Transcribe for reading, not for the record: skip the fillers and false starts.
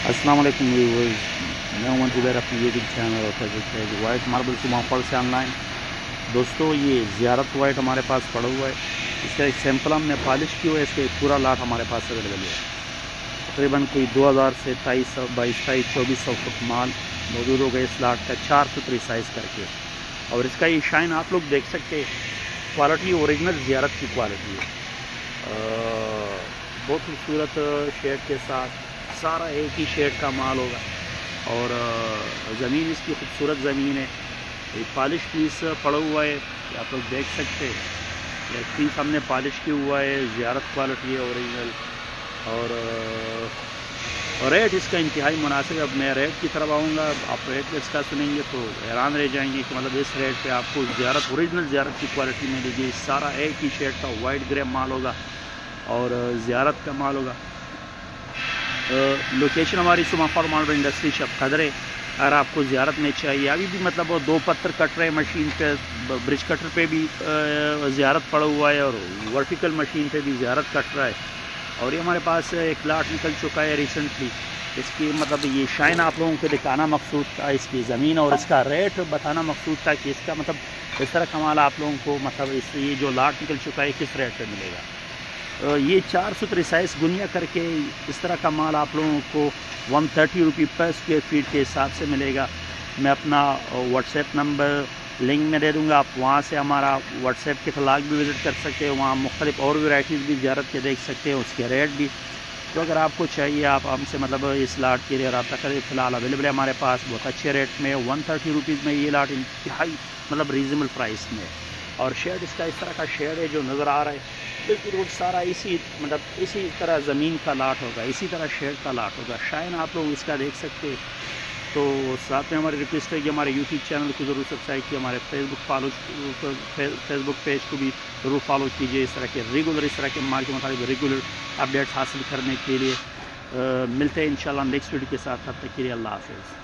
अस्सलाम वालेकुम व्यूअर्स, मैं हूं जुबैर अपने यूट्यूब चैनल और फेसबुक पेज वाइट मार्बल सुमाफड़ से ऑनलाइन। दोस्तों, ये ज़ियारत वाइट हमारे पास पड़ा हुआ है। इसका एक सैंपल हमने पॉलिश की हुआ है। इसका एक पूरा लाट हमारे पास अवेलेबल है। तकरीबन कोई 2000 से 2200, 2400 फुट माल मौजूद होगा इस लाट का, 4 फुट रिसाइज करके। और इसका ये शाइन आप लोग देख सकते हैं, क्वालिटी ओरिजिनल ज़ियारत की क्वालिटी है। बहुत खूबसूरत शेड के साथ, सारा एक ही शेड का माल होगा। और ज़मीन इसकी खूबसूरत ज़मीन है। ये पॉलिश पीस पड़ा हुआ है, आप लोग देख सकते हैं। ये पीस हमने पॉलिश किया हुआ है, ज़ियारत क्वालिटी है ओरिजिनल। और रेट इसका इंतहाई मुनासिब है। अब मैं रेट की तरफ आऊँगा, आप रेट इसका सुनेंगे तो हैरान रह जाएंगे कि मतलब इस रेट पे आपको ज़ियारत ओरिजिनल ज़ियारत की क्वालिटी मिलेगी। सारा एक ही शेड का वाइट ग्रे माल होगा और ज़ियारत का माल होगा। लोकेशन हमारी सुमाफड़ मार्बल इंडस्ट्री शब खदर है। अगर आपको ज़ियारत में चाहिए, अभी भी मतलब वो 2 पत्थर कट रहे हैं मशीन पे, ब्रिज कटर पे भी ज़ियारत पड़ा हुआ है और वर्टिकल मशीन पे भी ज़ियारत कट रहा है। और ये हमारे पास एक लाट निकल चुका है रिसेंटली। इसकी मतलब ये शाइन आप लोगों को दिखाना मकसूद था, इसकी ज़मीन और इसका रेट बताना मकसूद था कि इसका मतलब इस तरह का माल आप लोगों को मतलब इस ये जो लाट निकल चुका है किस रेट पर मिलेगा। ये 4 फुट रिसाइज गुनिया करके इस तरह का माल आप लोगों को 130 रुपये पर स्क्वायर फीट के हिसाब से मिलेगा। मैं अपना व्हाट्सएप नंबर लिंक में दे दूंगा, आप वहाँ से हमारा व्हाट्सएप के तलाक भी विज़िट कर सकते हो। वहाँ मुख्तलिफ और वैराइटीज़ भी ज़ियारत के देख सकते हो, उसके रेट भी। तो अगर आपको चाहिए आप हमसे मतलब इस लाट के लिए रब्ता करें। फ़िलहाल अवेलेबल है हमारे पास बहुत अच्छे रेट में, 130 रुपीज़ में ये लाट इंतहाई मतलब रीज़नेबल प्राइस में। और शेड इसका इस तरह का शेड है जो नज़र आ रहा है, बिल्कुल सारा इसी मतलब इसी तरह ज़मीन का लाट होगा, इसी तरह शेड का लाट होगा। शाइन आप लोग इसका देख सकते हैं। तो साथ में हमारी रिक्वेस्ट है कि हमारे यूट्यूब चैनल को ज़रूर सब्सक्राइब कीजिए, हमारे फेसबुक पेज को भी ज़रूर फॉलो कीजिए। इस तरह के रेगुलर इस तरह के माल के मुताबिक रेगुलर अपडेट्स हासिल करने के लिए मिलते हैं इंशाल्लाह नेक्स्ट वीडियो के साथ। तब तक के लिए अल्लाह हाफ़िज़।